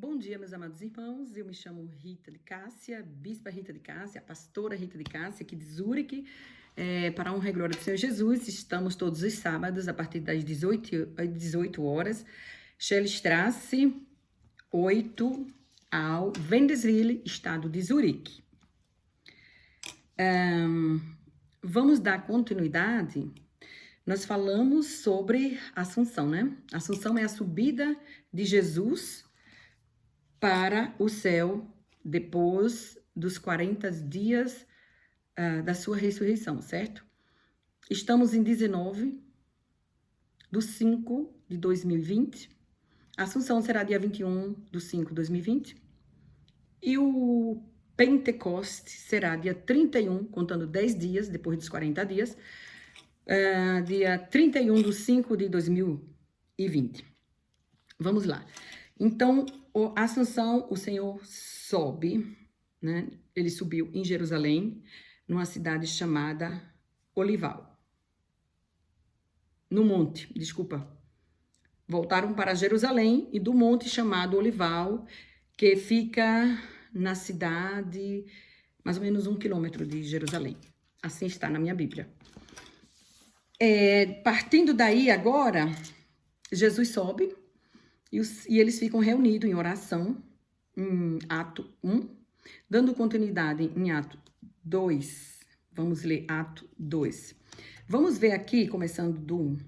Bom dia, meus amados irmãos. Eu me chamo Rita de Cássia, Bispa Rita de Cássia, a pastora Rita de Cássia, aqui de Zurique. Para a honra e glória do Senhor Jesus, estamos todos os sábados, a partir das 18 horas, Schellstrasse 8, ao Wendeswil, estado de Zurique. Vamos dar continuidade. Nós falamos sobre Assunção, né? Assunção é a subida de Jesus para o céu depois dos 40 dias da sua ressurreição, certo? Estamos em 19/5/2020. A Assunção será dia 21/5/2020. E o Pentecoste será dia 31, contando 10 dias, depois dos 40 dias, dia 31/5/2020. Vamos lá. Então, a Assunção, o Senhor sobe, né? Ele subiu em Jerusalém, numa cidade chamada Olival. No monte, desculpa. Voltaram para Jerusalém e do monte chamado Olival, que fica na cidade, mais ou menos 1 quilômetro de Jerusalém. Assim está na minha Bíblia. Partindo daí agora, Jesus sobe. E eles ficam reunidos em oração, em Ato 1, dando continuidade em Ato 2. Vamos ler Ato 2. Vamos ver aqui, começando do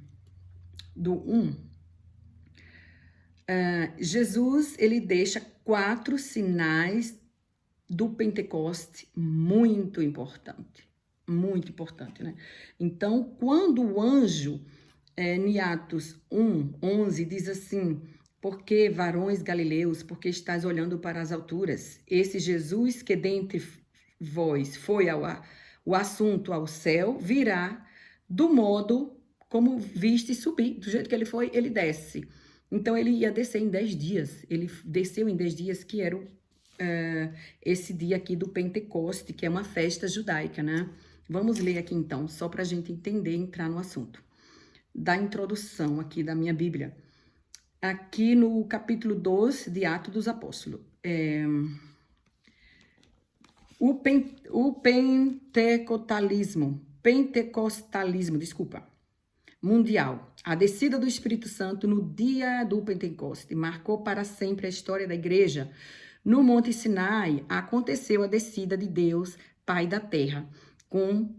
1. Jesus, ele deixa 4 sinais do Pentecoste muito importante, né? Então, quando o anjo, em Atos 1:11, diz assim: porque, varões galileus, porque estáis olhando para as alturas? Esse Jesus que dentre vós foi o assunto ao céu, virá do modo como viste subir. Do jeito que ele foi, ele desce. Então, ele ia descer em 10 dias. Ele desceu em 10 dias, que era esse dia aqui do Pentecoste, que é uma festa judaica, né? Vamos ler aqui, então, só para a gente entender e entrar no assunto. Da introdução aqui da minha Bíblia. Aqui no capítulo 2 de Atos dos Apóstolos. O pentecostalismo, mundial. A descida do Espírito Santo no dia do Pentecoste marcou para sempre a história da igreja. No Monte Sinai aconteceu a descida de Deus, Pai da terra. Com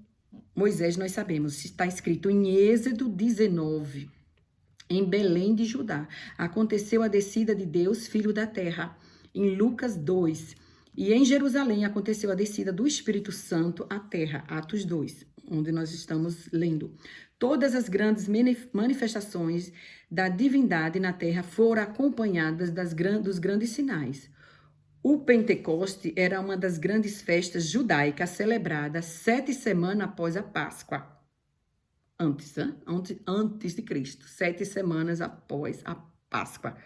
Moisés nós sabemos, está escrito em Êxodo 19. Em Belém de Judá, aconteceu a descida de Deus, Filho da terra, em Lucas 2. E em Jerusalém aconteceu a descida do Espírito Santo à terra, Atos 2, onde nós estamos lendo. Todas as grandes manifestações da divindade na terra foram acompanhadas dos grandes sinais. O Pentecoste era uma das grandes festas judaicas celebradas 7 semanas após a Páscoa. Antes de Cristo, 7 semanas após a Páscoa.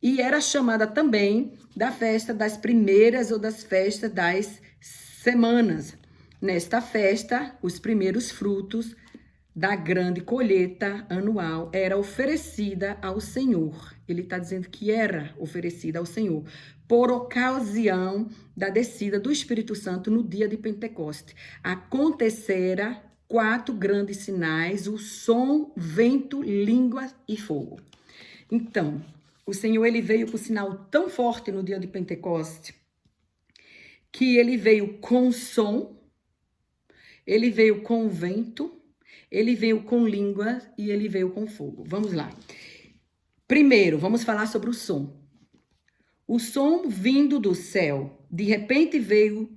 E era chamada também da festa das primeiras ou das festas das semanas. Nesta festa, os primeiros frutos da grande colheita anual era oferecida ao Senhor. Ele está dizendo que era oferecida ao Senhor por ocasião da descida do Espírito Santo no dia de Pentecoste. Acontecera 4 grandes sinais: o som, vento, língua e fogo. Então, o Senhor, ele veio com um sinal tão forte no dia de Pentecoste, que ele veio com som, ele veio com vento, ele veio com língua e ele veio com fogo. Vamos lá. Primeiro, vamos falar sobre o som. O som vindo do céu. De repente veio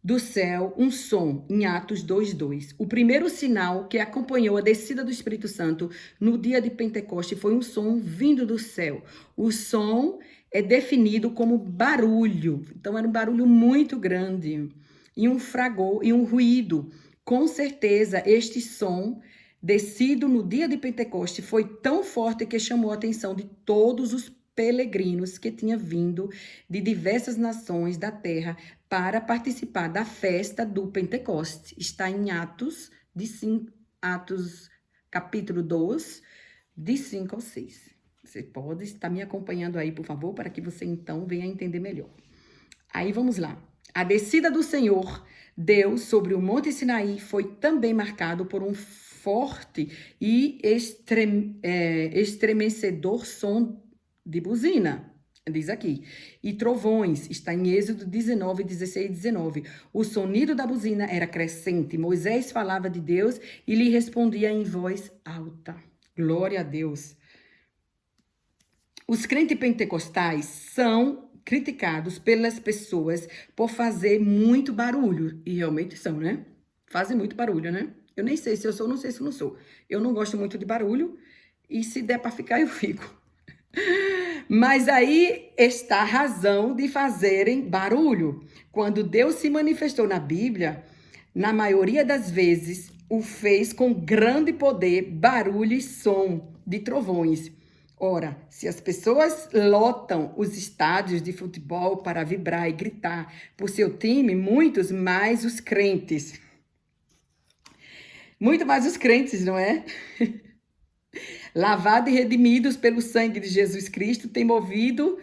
do céu um som, em Atos 2:2. O primeiro sinal que acompanhou a descida do Espírito Santo no dia de Pentecoste foi um som vindo do céu. O som é definido como barulho. Então, era um barulho muito grande. E um fragor e um ruído. Com certeza, este som descido no dia de Pentecoste foi tão forte que chamou a atenção de todos os peregrinos que tinham vindo de diversas nações da terra para participar da festa do Pentecoste. Está em Atos capítulo 2, de 5 ao 6. Você pode estar me acompanhando aí, por favor, para que você então venha entender melhor. Aí vamos lá. A descida do Senhor, Deus, sobre o Monte Sinaí foi também marcado por um forte e estremecedor som de buzina. Diz aqui. E trovões, está em Êxodo 19, 16 e 19. O sonido da buzina era crescente. Moisés falava de Deus e lhe respondia em voz alta. Glória a Deus. Os crentes pentecostais são criticados pelas pessoas por fazer muito barulho. E realmente são, né? Fazem muito barulho, né? Eu nem sei se eu sou, não sei se eu não sou. Eu não gosto muito de barulho e se der para ficar, eu fico. Mas aí está a razão de fazerem barulho. Quando Deus se manifestou na Bíblia, na maioria das vezes, o fez com grande poder, barulho e som de trovões. Ora, se as pessoas lotam os estádios de futebol para vibrar e gritar por seu time, muitos mais os crentes. Muito mais os crentes, não é? Lavados e redimidos pelo sangue de Jesus Cristo, tem motivo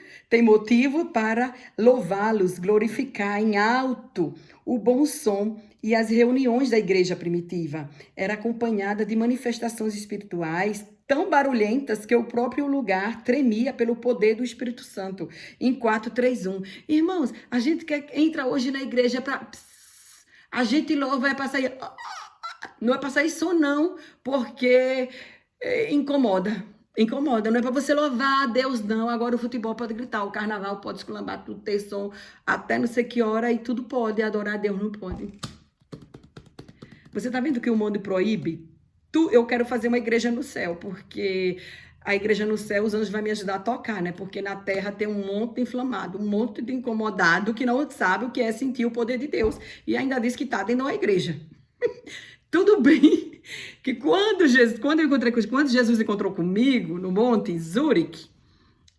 para louvá-los, glorificar em alto o bom som. E as reuniões da igreja primitiva era acompanhada de manifestações espirituais tão barulhentas que o próprio lugar tremia pelo poder do Espírito Santo. Em 4:3:1. Irmãos, a gente entra hoje na igreja para... A gente louva, é para sair... Não é para sair som, não, porque... incomoda, não é para você louvar a Deus, não. Agora o futebol pode gritar, o carnaval pode esculambar, tudo ter som, até não sei que hora, e tudo pode, adorar a Deus não pode. Você tá vendo que o mundo proíbe? Eu quero fazer uma igreja no céu, porque a igreja no céu, os anjos vão me ajudar a tocar, né? Porque na terra tem um monte de inflamado, um monte de incomodado que não sabe o que é sentir o poder de Deus, e ainda diz que tá dentro da igreja. Tudo bem que quando Jesus encontrou comigo no Monte Zurique,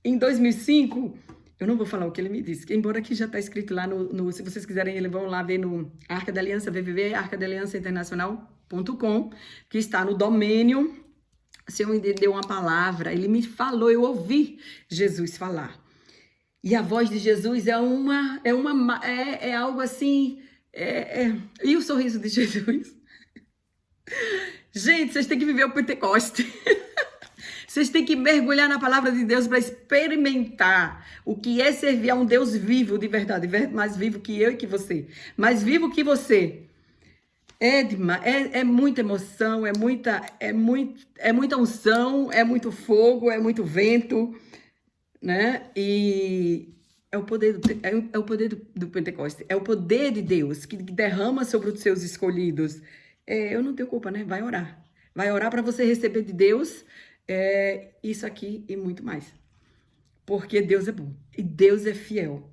em 2005, eu não vou falar o que ele me disse, embora aqui já está escrito lá se vocês quiserem, eles vão lá ver no Arca da Aliança, www.arcadaliançainternacional.com, que está no domínio. O Senhor me deu uma palavra, ele me falou, eu ouvi Jesus falar. E a voz de Jesus é algo assim, e o sorriso de Jesus? Gente, vocês têm que viver o Pentecoste. Vocês têm que mergulhar na palavra de Deus para experimentar o que é servir a um Deus vivo, de verdade, mais vivo que eu e que você. Mais vivo que você. É muita emoção, é muita unção, é muito fogo, é muito vento, né? E é o poder do Pentecoste. É o poder de Deus que derrama sobre os seus escolhidos. Eu não tenho culpa, né? Vai orar. Vai orar para você receber de Deus isso aqui e muito mais. Porque Deus é bom e Deus é fiel.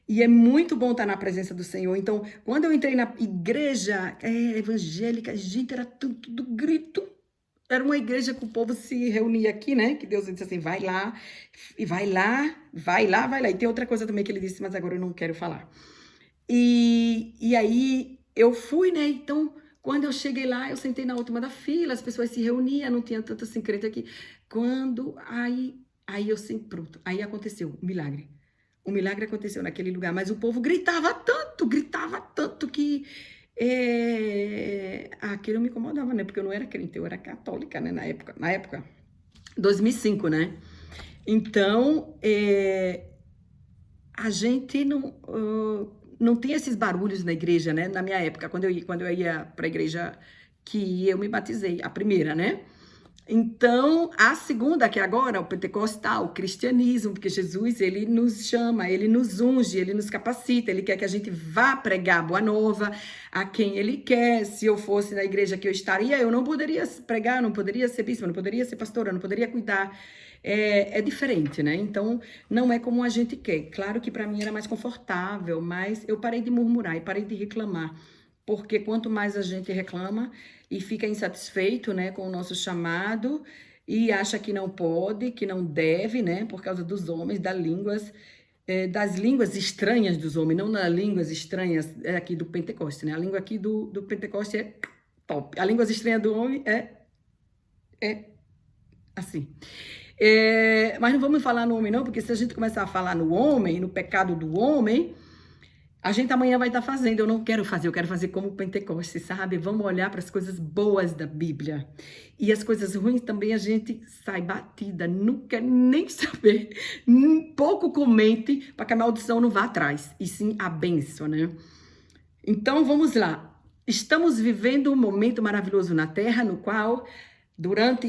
E é muito bom estar na presença do Senhor. Então, quando eu entrei na igreja evangélica, gente, era tudo grito. Era uma igreja que o povo se reunia aqui, né? Que Deus disse assim, vai lá, e vai lá. E tem outra coisa também que ele disse, mas agora eu não quero falar. E aí, eu fui, né? Então... Quando eu cheguei lá, eu sentei na última da fila, as pessoas se reuniam, não tinha tanto assim crente aqui. Aí eu sei, pronto, aí aconteceu o milagre. O milagre aconteceu naquele lugar, mas o povo gritava tanto que aquilo me incomodava, né? Porque eu não era crente, eu era católica, né? Na época, 2005, né? Então, a gente não tem esses barulhos na igreja, né? Na minha época, quando eu ia para a igreja que eu me batizei, a primeira, né? Então, a segunda, que é agora, o pentecostal, o cristianismo, porque Jesus, ele nos chama, ele nos unge, ele nos capacita, ele quer que a gente vá pregar a boa nova a quem ele quer. Se eu fosse na igreja que eu estaria, eu não poderia pregar, não poderia ser bispo, não poderia ser pastora, não poderia cuidar. É diferente, né? Então, não é como a gente quer. Claro que para mim era mais confortável, mas eu parei de murmurar e parei de reclamar. Porque quanto mais a gente reclama e fica insatisfeito, né, com o nosso chamado e acha que não pode, que não deve, né, por causa dos homens, das línguas estranhas dos homens, não das línguas estranhas aqui do Pentecoste, né? A língua aqui do Pentecoste é top. A língua estranha do homem é assim. Mas não vamos falar no homem não, porque se a gente começar a falar no homem, no pecado do homem, a gente amanhã vai estar fazendo. Eu não quero fazer, eu quero fazer como o Pentecostes, sabe? Vamos olhar para as coisas boas da Bíblia. E as coisas ruins também a gente sai batida, não quer nem saber. Pouco comente para que a maldição não vá atrás, e sim a bênção, né? Então vamos lá. Estamos vivendo um momento maravilhoso na Terra, no qual, durante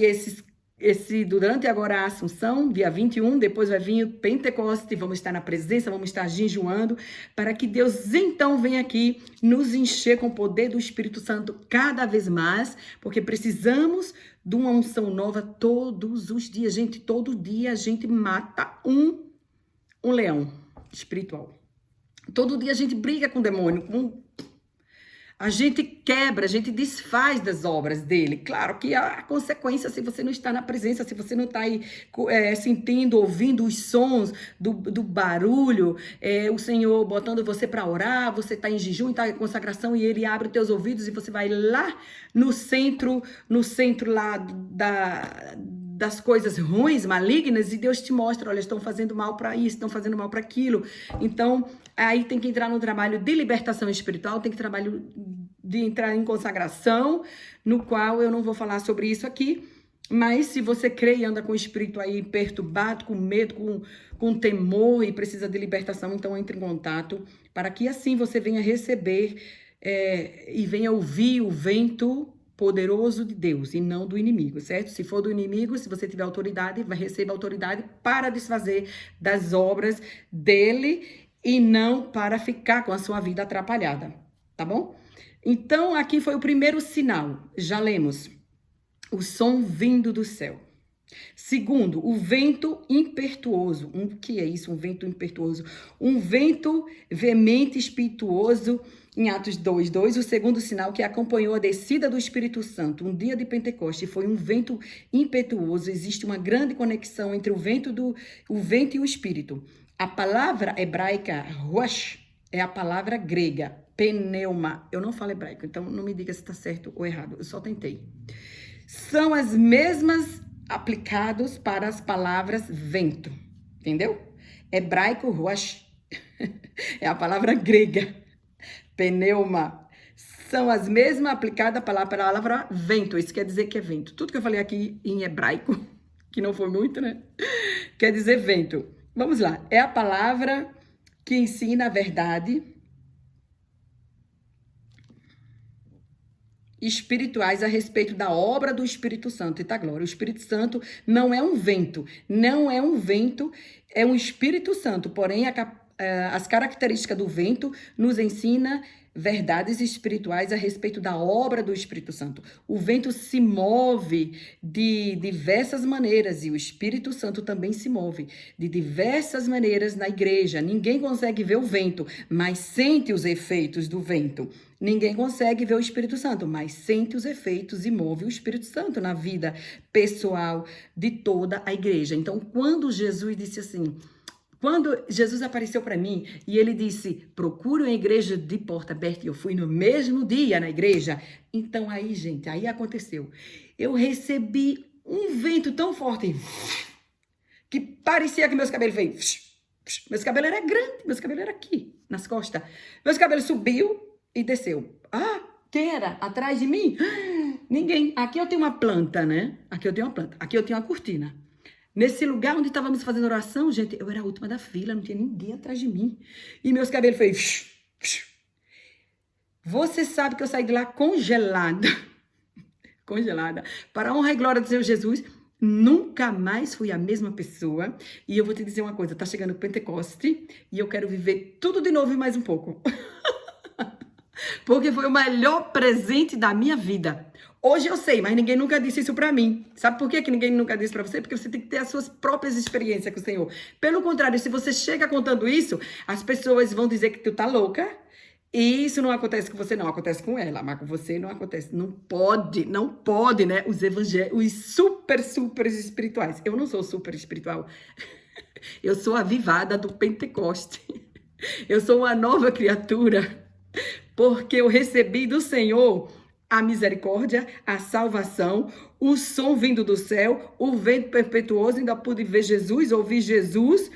agora a Assunção, dia 21, depois vai vir o Pentecoste, vamos estar na presença, vamos estar jejuando, para que Deus então venha aqui nos encher com o poder do Espírito Santo cada vez mais, porque precisamos de uma unção nova todos os dias. Gente, todo dia a gente mata um leão espiritual. Todo dia a gente briga com o demônio, a gente quebra, a gente desfaz das obras dele. Claro que há consequência se você não está na presença, se você não está aí sentindo, ouvindo os sons do barulho, o Senhor botando você para orar, você está em jejum, está em consagração e ele abre os teus ouvidos e você vai lá no centro lá das coisas ruins, malignas, e Deus te mostra, olha, estão fazendo mal para isso, estão fazendo mal para aquilo. Então, aí tem que entrar no trabalho de libertação espiritual, tem que trabalho de entrar em consagração, no qual eu não vou falar sobre isso aqui, mas se você crê e anda com o espírito aí perturbado, com medo, com temor e precisa de libertação, então entre em contato, para que assim você venha receber e venha ouvir o vento poderoso de Deus e não do inimigo, certo? Se for do inimigo, se você tiver autoridade, vai receber autoridade para desfazer das obras dele e não para ficar com a sua vida atrapalhada, tá bom? Então, aqui foi o primeiro sinal, já lemos, o som vindo do céu. Segundo, o vento impetuoso. O que é isso, um vento impetuoso? Um vento veemente, espirituoso, em Atos 2:2, o segundo sinal que acompanhou a descida do Espírito Santo, um dia de Pentecoste, foi um vento impetuoso. Existe uma grande conexão entre o vento e o Espírito. A palavra hebraica, ruach, é a palavra grega, pneuma. Eu não falo hebraico, então não me diga se está certo ou errado, eu só tentei. São as mesmas aplicados para as palavras vento, entendeu? Hebraico, ruach, é a palavra grega. Pneuma, são as mesmas aplicadas para a palavra vento, isso quer dizer que é vento. Tudo que eu falei aqui em hebraico, que não foi muito, né? Quer dizer vento. Vamos lá, é a palavra que ensina a verdade espirituais a respeito da obra do Espírito Santo. Eita glória, o Espírito Santo não é um vento, é um Espírito Santo, porém as características do vento nos ensina verdades espirituais a respeito da obra do Espírito Santo. O vento se move de diversas maneiras e o Espírito Santo também se move de diversas maneiras na igreja. Ninguém consegue ver o vento, mas sente os efeitos do vento. Ninguém consegue ver o Espírito Santo, mas sente os efeitos e move o Espírito Santo na vida pessoal de toda a igreja. Então, quando Jesus disse assim, quando Jesus apareceu para mim e ele disse, procure uma igreja de porta aberta, e eu fui no mesmo dia na igreja, então aí, gente, aí aconteceu. Eu recebi um vento tão forte que parecia que meus cabelos fez. Meus cabelos eram grandes, meus cabelos eram aqui, nas costas. Meus cabelos subiu e desceu. Ah, quem era? Atrás de mim? Ninguém. Aqui eu tenho uma planta, né? Aqui eu tenho uma planta. Aqui eu tenho uma cortina. Nesse lugar onde estávamos fazendo oração, gente, eu era a última da fila, não tinha ninguém atrás de mim. E meus cabelos fez. Você sabe que eu saí de lá congelada. Congelada. Para a honra e glória do Senhor Jesus, nunca mais fui a mesma pessoa. E eu vou te dizer uma coisa, tá chegando o Pentecoste e eu quero viver tudo de novo e mais um pouco. Porque foi o melhor presente da minha vida. Hoje eu sei, mas ninguém nunca disse isso pra mim. Sabe por que ninguém nunca disse pra você? Porque você tem que ter as suas próprias experiências com o Senhor. Pelo contrário, se você chega contando isso, as pessoas vão dizer que tu tá louca. E isso não acontece com você, não. Acontece com ela, mas com você não acontece. Não pode, né? Os super espirituais. Eu não sou super espiritual. Eu sou avivada do Pentecoste. Eu sou uma nova criatura. Porque eu recebi do Senhor a misericórdia, a salvação, o som vindo do céu, o vento perpetuoso, ainda pude ver Jesus, ouvir Jesus,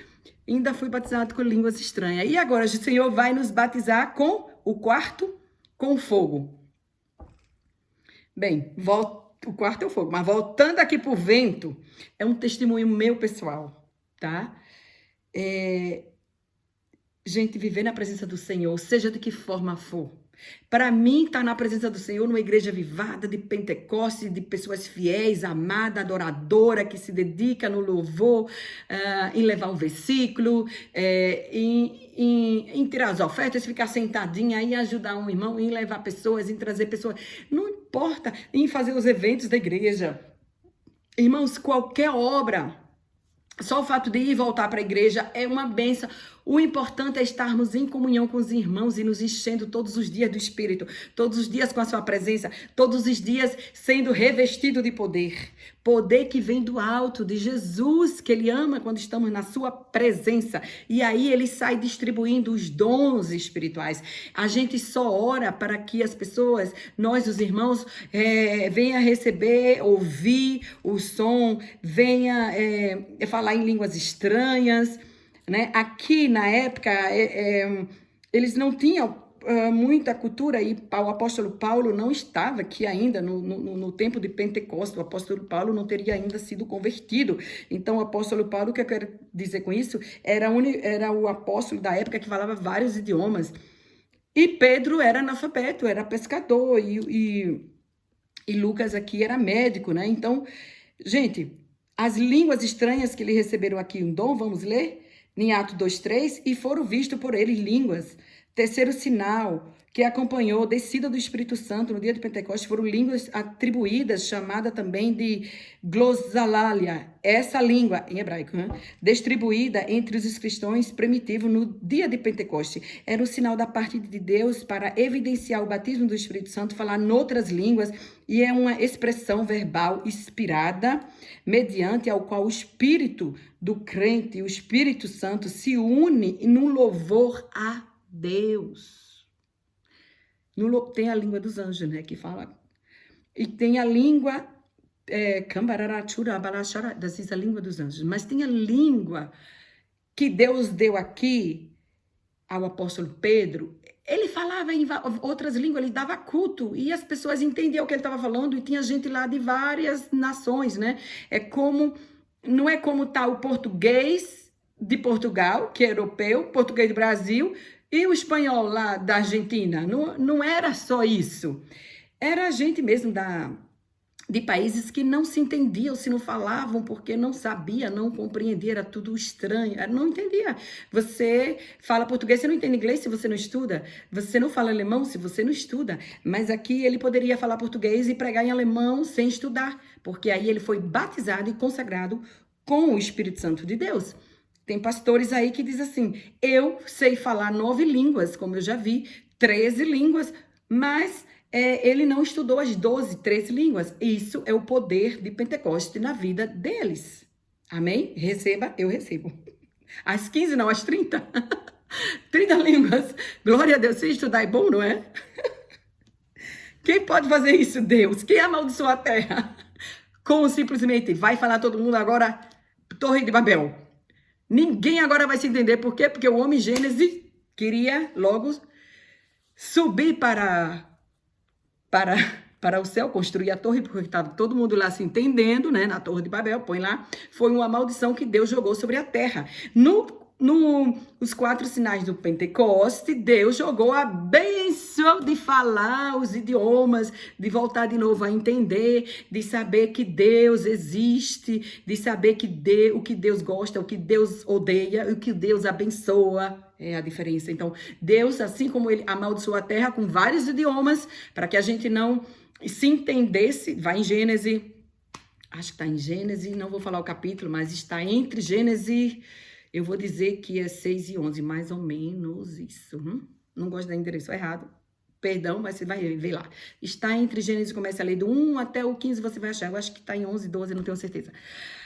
ainda fui batizado com línguas estranhas. E agora o Senhor vai nos batizar com o quarto, com fogo. Bem, o quarto é o fogo, mas voltando aqui para o vento, é um testemunho meu pessoal, tá? Gente, viver na presença do Senhor, seja de que forma for. Para mim, estar na presença do Senhor, numa igreja avivada, de Pentecostes, de pessoas fiéis, amada, adoradora, que se dedica no louvor, em levar um versículo, em tirar as ofertas, ficar sentadinha, em ajudar um irmão, em levar pessoas, em trazer pessoas. Não importa, em fazer os eventos da igreja. Irmãos, qualquer obra, só o fato de ir e voltar para a igreja é uma bênção. O importante é estarmos em comunhão com os irmãos e nos enchendo todos os dias do Espírito, todos os dias com a sua presença, todos os dias sendo revestido de poder. Poder que vem do alto, de Jesus, que Ele ama quando estamos na sua presença. E aí Ele sai distribuindo os dons espirituais. A gente só ora para que as pessoas, nós os irmãos, venha receber, ouvir o som, venha falar em línguas estranhas, né? Aqui na época eles não tinham muita cultura e o apóstolo Paulo não estava aqui ainda no tempo de Pentecostes. O apóstolo Paulo não teria ainda sido convertido. Então o apóstolo Paulo, o que eu quero dizer com isso, era o apóstolo da época que falava vários idiomas. E Pedro era analfabeto, era pescador e Lucas aqui era médico, né? Então, gente, as línguas estranhas que eles receberam aqui um dom, vamos ler? Em Atos 2:3, e foram vistos por eles línguas. Terceiro sinal que acompanhou a descida do Espírito Santo no dia de Pentecostes foram línguas atribuídas, chamada também de glossolalia. Essa língua, em hebraico, né? Distribuída entre os cristãos primitivos no dia de Pentecostes. Era um sinal da parte de Deus para evidenciar o batismo do Espírito Santo, falar noutras línguas, e é uma expressão verbal inspirada, mediante ao qual o Espírito do crente, o Espírito Santo, se une num louvor a Deus. Tem a língua dos anjos, né, que fala. E tem a língua a língua dos anjos. Mas tem a língua que Deus deu aqui ao apóstolo Pedro. Ele falava em outras línguas, ele dava culto, e as pessoas entendiam o que ele estava falando, e tinha gente lá de várias nações, né? Não é como tá o português de Portugal, que é europeu, português do Brasil, e o espanhol lá da Argentina. Não era só isso. Era gente mesmo de países que não se entendiam, se não falavam, porque não sabia, não compreendia, era tudo estranho, não entendia. Você fala português, você não entende inglês se você não estuda. Você não fala alemão se você não estuda. Mas aqui ele poderia falar português e pregar em alemão sem estudar, porque aí ele foi batizado e consagrado com o Espírito Santo de Deus. Tem pastores aí que dizem assim, eu sei falar 9 línguas, como eu já vi, 13 línguas, mas ele não estudou as 13 línguas. Isso é o poder de Pentecostes na vida deles. Amém? Receba, eu recebo. As 15 não, as 30. 30 línguas. Glória a Deus, se estudar é bom, não é? Quem pode fazer isso? Deus. Quem amaldiçoa a terra? Com simplesmente, vai falar todo mundo agora, Torre de Babel. Ninguém agora vai se entender. Por quê? Porque o homem Gênesis queria logo subir para o céu, construir a torre, porque estava todo mundo lá se entendendo, né? Na Torre de Babel, põe lá. Foi uma maldição que Deus jogou sobre a terra. Os 4 sinais do Pentecoste, Deus jogou a bênção de falar os idiomas, de voltar de novo a entender, de saber que Deus existe, de saber o que Deus gosta, o que Deus odeia, o que Deus abençoa. É a diferença. Então, Deus, assim como ele amaldiçoou a terra com vários idiomas, para que a gente não se entendesse, vai em Gênesis, acho que está em Gênesis, não vou falar o capítulo, mas está entre Gênesis, eu vou dizer que é 6 e 11, mais ou menos isso. Não gosto de dar endereço errado. perdão, mas você vai ver lá. Está entre Gênesis, começa a ler do 1 até o 15, você vai achar. Eu acho que está em 11, 12, não tenho certeza.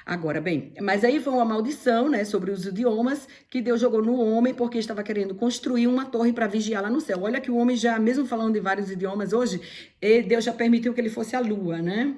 Agora, bem, mas aí foi uma maldição, né, sobre os idiomas que Deus jogou no homem porque estava querendo construir uma torre para vigiar lá no céu. Olha que o homem já, mesmo falando de vários idiomas hoje, Deus já permitiu que ele fosse à lua, né?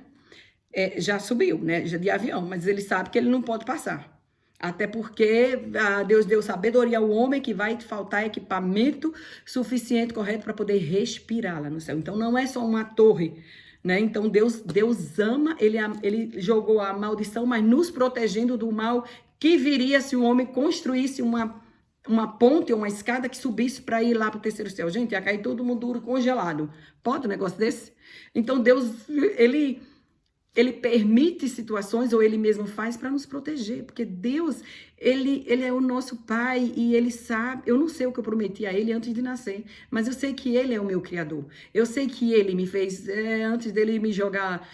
Já subiu, né, de avião, mas ele sabe que ele não pode passar. Até porque Deus deu sabedoria ao homem que vai faltar equipamento suficiente, correto, para poder respirar lá no céu. Então, não é só uma torre, né? Então, Deus ama, ele jogou a maldição, mas nos protegendo do mal que viria se o homem construísse uma ponte ou uma escada que subisse para ir lá para o terceiro céu. Gente, ia cair todo mundo duro, congelado. Pode um negócio desse? Então, Deus, ele permite situações, ou ele mesmo faz para nos proteger, porque Deus, ele é o nosso Pai, e ele sabe, eu não sei o que eu prometi a ele antes de nascer, mas eu sei que ele é o meu Criador, eu sei que ele me fez, antes dele me jogar,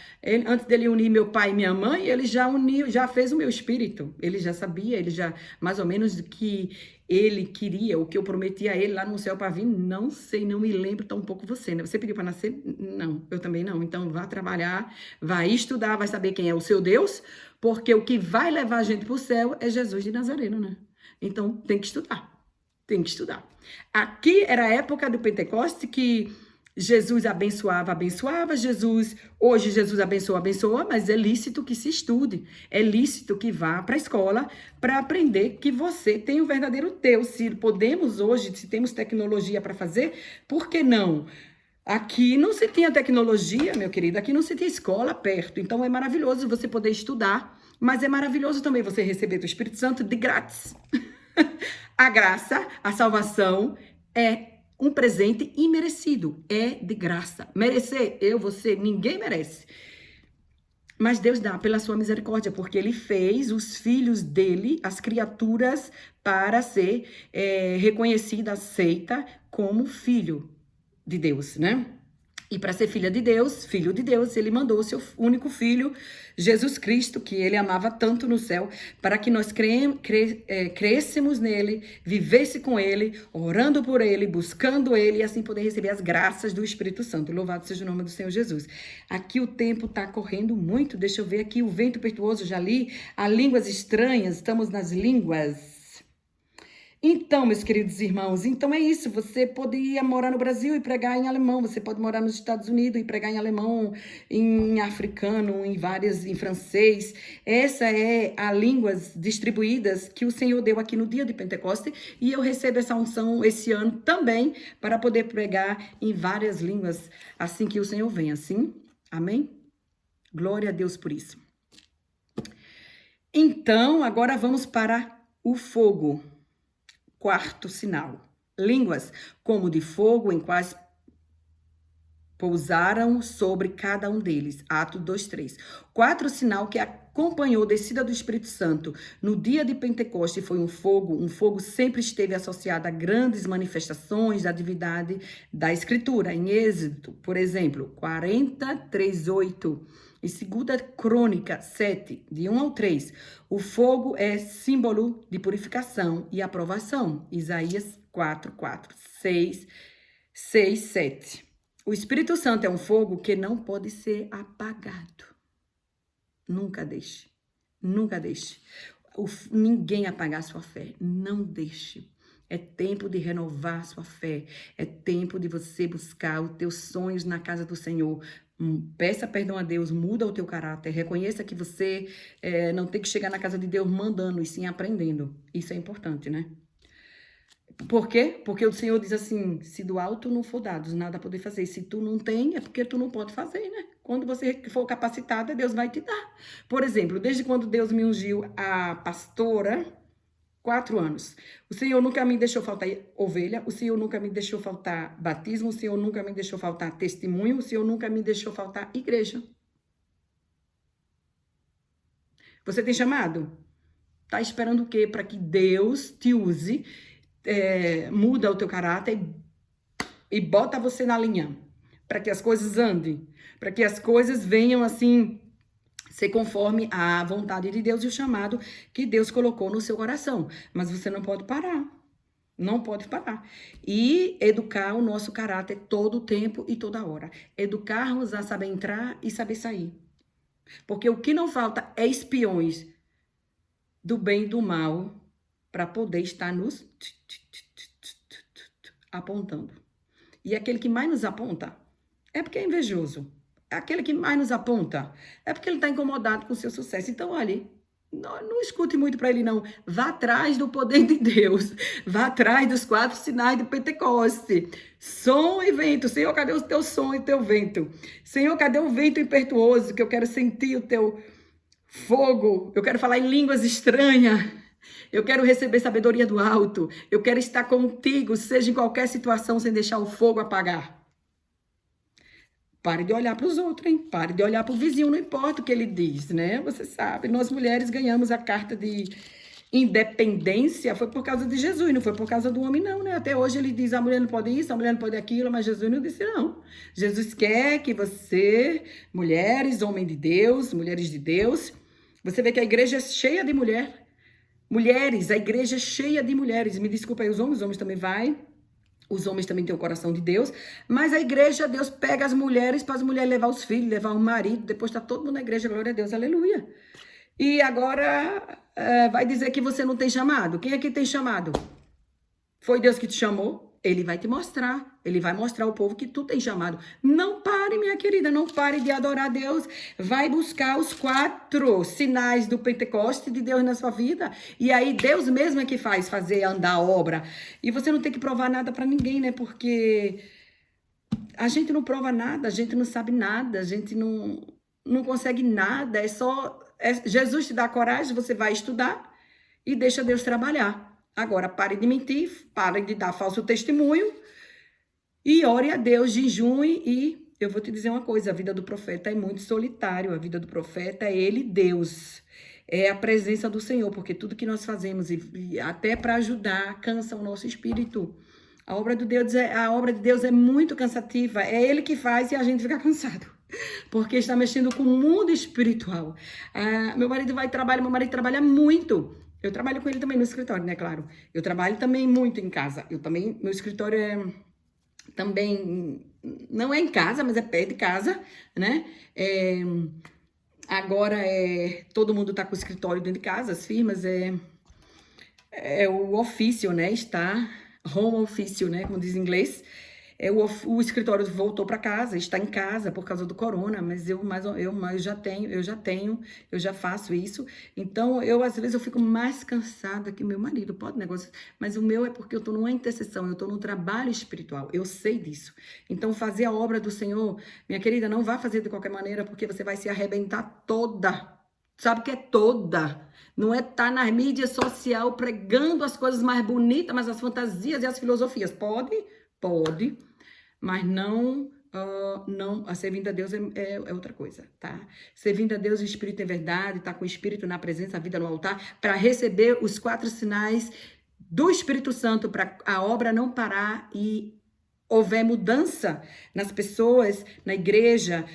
antes dele unir meu pai e minha mãe, ele já fez o meu espírito, ele já sabia, ele já, mais ou menos, do que ele queria, o que eu prometi a ele lá no céu para vir, não sei, não me lembro, tampouco você, né? Você pediu para nascer? Não, eu também não. Então, vá trabalhar, vai estudar, vai saber quem é o seu Deus, porque o que vai levar a gente para o céu é Jesus de Nazareno, né? Então, tem que estudar, tem que estudar. Aqui era a época do Pentecoste que Jesus abençoava, hoje Jesus abençoa, mas é lícito que se estude, é lícito que vá para a escola para aprender que você tem o verdadeiro Deus. Se podemos hoje, se temos tecnologia para fazer, por que não? Aqui não se tinha tecnologia, meu querido, aqui não se tinha escola perto, então é maravilhoso você poder estudar, mas é maravilhoso também você receber do Espírito Santo de grátis. A graça, a salvação é um presente imerecido, é de graça. Merecer, você, ninguém merece. Mas Deus dá pela sua misericórdia, porque ele fez os filhos dele, as criaturas, para ser reconhecida, aceita como filho de Deus, né? E para ser filho de Deus, ele mandou o seu único filho, Jesus Cristo, que ele amava tanto no céu, para que nós crescêssemos nele, vivesse com ele, orando por ele, buscando ele, e assim poder receber as graças do Espírito Santo. Louvado seja o nome do Senhor Jesus. Aqui o tempo está correndo muito, deixa eu ver aqui, o vento impetuoso, já li, há línguas estranhas, estamos nas línguas. Então, meus queridos irmãos, então é isso, você poderia morar no Brasil e pregar em alemão, você pode morar nos Estados Unidos e pregar em alemão, em africano, em francês. Essa é a línguas distribuídas que o Senhor deu aqui no dia de Pentecoste, e eu recebo essa unção esse ano também para poder pregar em várias línguas assim que o Senhor vem, assim. Amém? Glória a Deus por isso. Então, agora vamos para o fogo. Quarto sinal, línguas como de fogo em quais pousaram sobre cada um deles. Atos 2:3. Quarto sinal que acompanhou a descida do Espírito Santo no dia de Pentecoste foi um fogo sempre esteve associado a grandes manifestações da divindade da Escritura. Em Êxodo, por exemplo, 40:3-8. Em 2 Crônica 7, de 1 ao 3, o fogo é símbolo de purificação e aprovação. Isaías 4:4, 6:7. O Espírito Santo é um fogo que não pode ser apagado. Nunca deixe, nunca deixe. Ninguém apagar sua fé, não deixe. É tempo de renovar sua fé, é tempo de você buscar os teus sonhos na casa do Senhor. Peça perdão a Deus, muda o teu caráter, reconheça que você não tem que chegar na casa de Deus mandando, e sim aprendendo. Isso é importante, né? Por quê? Porque o Senhor diz assim, se do alto não for dado, nada a poder fazer. Se tu não tem, é porque tu não pode fazer, né? Quando você for capacitada, Deus vai te dar. Por exemplo, desde quando Deus me ungiu a pastora, 4 anos. O Senhor nunca me deixou faltar ovelha, o Senhor nunca me deixou faltar batismo, o Senhor nunca me deixou faltar testemunho, o Senhor nunca me deixou faltar igreja. Você tem chamado? Tá esperando o quê? Para que Deus te use, muda o teu caráter e bota você na linha. Para que as coisas andem. Para que as coisas venham assim, ser conforme a vontade de Deus e o chamado que Deus colocou no seu coração. Mas você não pode parar. Não pode parar. E educar o nosso caráter todo o tempo e toda hora. Educar-nos a saber entrar e saber sair. Porque o que não falta é espiões do bem e do mal para poder estar nos apontando. E aquele que mais nos aponta é porque é invejoso. Aquele que mais nos aponta é porque ele está incomodado com o seu sucesso. Então, olha, não escute muito para ele, não. Vá atrás do poder de Deus. Vá atrás dos 4 sinais do Pentecoste. Som e vento. Senhor, cadê o teu som e o teu vento? Senhor, cadê o vento impetuoso? Que eu quero sentir o teu fogo. Eu quero falar em línguas estranhas. Eu quero receber sabedoria do alto. Eu quero estar contigo, seja em qualquer situação, sem deixar o fogo apagar. Pare de olhar para os outros, hein? Pare de olhar para o vizinho, não importa o que ele diz, né? Você sabe, nós mulheres ganhamos a carta de independência, foi por causa de Jesus, não foi por causa do homem, não, né? Até hoje ele diz, a mulher não pode isso, a mulher não pode aquilo, mas Jesus não disse, não. Jesus quer que você, mulheres, homens de Deus, mulheres de Deus, você vê que a igreja é cheia de mulheres, a igreja é cheia de mulheres. Me desculpa aí os homens também vai. Os homens também têm o coração de Deus, mas a igreja, Deus pega as mulheres para as mulheres levar os filhos, levar o marido, depois está todo mundo na igreja, glória a Deus, aleluia. E agora vai dizer que você não tem chamado. Quem é que tem chamado? Foi Deus que te chamou? Ele vai te mostrar, ele vai mostrar ao povo que tu tem chamado. Não pare, minha querida, não pare de adorar a Deus. Vai buscar os 4 sinais do Pentecoste de Deus na sua vida. E aí Deus mesmo é que faz fazer andar a obra. E você não tem que provar nada para ninguém, né? Porque a gente não prova nada, a gente não sabe nada, a gente não consegue nada. Jesus te dá coragem, você vai estudar e deixa Deus trabalhar. Agora, pare de mentir, pare de dar falso testemunho e ore a Deus, jejue. E eu vou te dizer uma coisa, a vida do profeta é muito solitário, a vida do profeta é ele, Deus. É a presença do Senhor, porque tudo que nós fazemos, e até para ajudar, cansa o nosso espírito. A obra de Deus é muito cansativa, é ele que faz e a gente fica cansado. Porque está mexendo com o mundo espiritual. Meu marido trabalha muito. Eu trabalho com ele também no escritório, né, claro. Eu trabalho também muito em casa. Meu escritório também, não é em casa, mas é perto de casa, né? Agora todo mundo tá com o escritório dentro de casa, as firmas, o ofício, né? Está home office, né? Como diz em inglês. O escritório voltou para casa, está em casa por causa do corona, mas eu já faço isso. Então, às vezes eu fico mais cansada que meu marido, pode negócio, mas o meu é porque eu estou numa intercessão, eu estou num trabalho espiritual, eu sei disso. Então, fazer a obra do Senhor, minha querida, não vá fazer de qualquer maneira, porque você vai se arrebentar toda. Sabe que é toda. Não é estar na mídia social pregando as coisas mais bonitas, mas as fantasias e as filosofias. Pode. Mas não, a servindo a Deus é outra coisa, tá? Servindo a Deus, o Espírito em verdade, tá com o Espírito na presença, a vida no altar, para receber os 4 sinais do Espírito Santo, para a obra não parar e houver mudança nas pessoas, na igreja,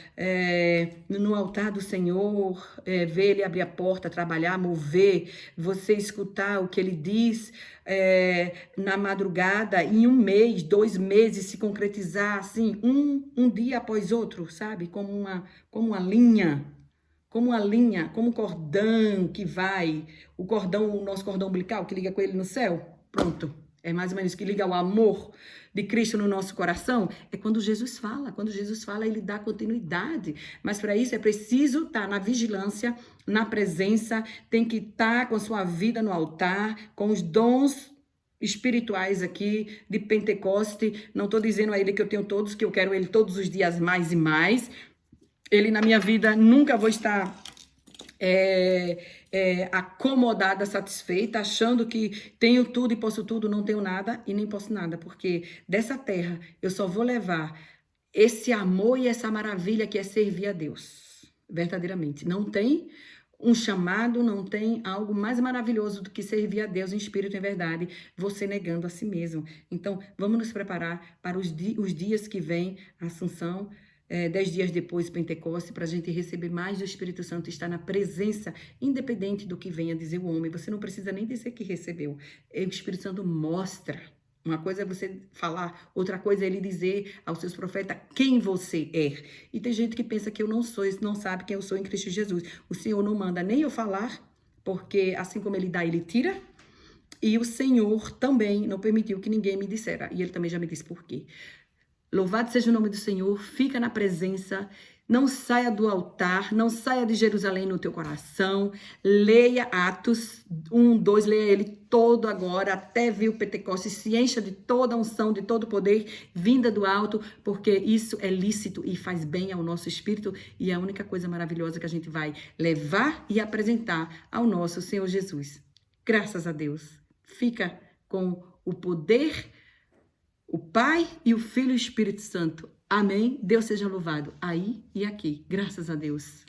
no altar do Senhor, ver Ele abrir a porta, trabalhar, mover, você escutar o que Ele diz na madrugada, em 1 mês, 2 meses, se concretizar assim, um dia após outro, sabe? Como uma linha, como um cordão que vai, o nosso cordão umbilical que liga com Ele no céu, pronto. É mais ou menos que liga o amor de Cristo no nosso coração. É quando Jesus fala. Quando Jesus fala, ele dá continuidade. Mas para isso é preciso estar na vigilância, na presença. Tem que estar com sua vida no altar, com os dons espirituais aqui de Pentecoste. Não estou dizendo a ele que eu tenho todos, que eu quero ele todos os dias mais e mais. Ele na minha vida nunca vou estar acomodada, satisfeita, achando que tenho tudo e posso tudo, não tenho nada e nem posso nada, porque dessa terra eu só vou levar esse amor e essa maravilha que é servir a Deus, verdadeiramente. Não tem um chamado, não tem algo mais maravilhoso do que servir a Deus em espírito e em verdade, você negando a si mesmo. Então, vamos nos preparar para os dias que vêm, a Assunção, 10 dias depois, Pentecoste, para a gente receber mais do Espírito Santo, estar na presença, independente do que venha dizer o homem. Você não precisa nem dizer que recebeu. O Espírito Santo mostra. Uma coisa é você falar, outra coisa é ele dizer aos seus profetas quem você é. E tem gente que pensa que eu não sou, não sabe quem eu sou em Cristo Jesus. O Senhor não manda nem eu falar, porque assim como ele dá, ele tira. E o Senhor também não permitiu que ninguém me dissera. E ele também já me disse por quê. Louvado seja o nome do Senhor, fica na presença, não saia do altar, não saia de Jerusalém no teu coração, leia Atos 1, 2, leia ele todo agora, até vir o Pentecostes, se encha de toda a unção, de todo o poder, vinda do alto, porque isso é lícito e faz bem ao nosso espírito e é a única coisa maravilhosa que a gente vai levar e apresentar ao nosso Senhor Jesus. Graças a Deus. Fica com o poder, o Pai e o Filho e o Espírito Santo. Amém? Deus seja louvado aí e aqui. Graças a Deus.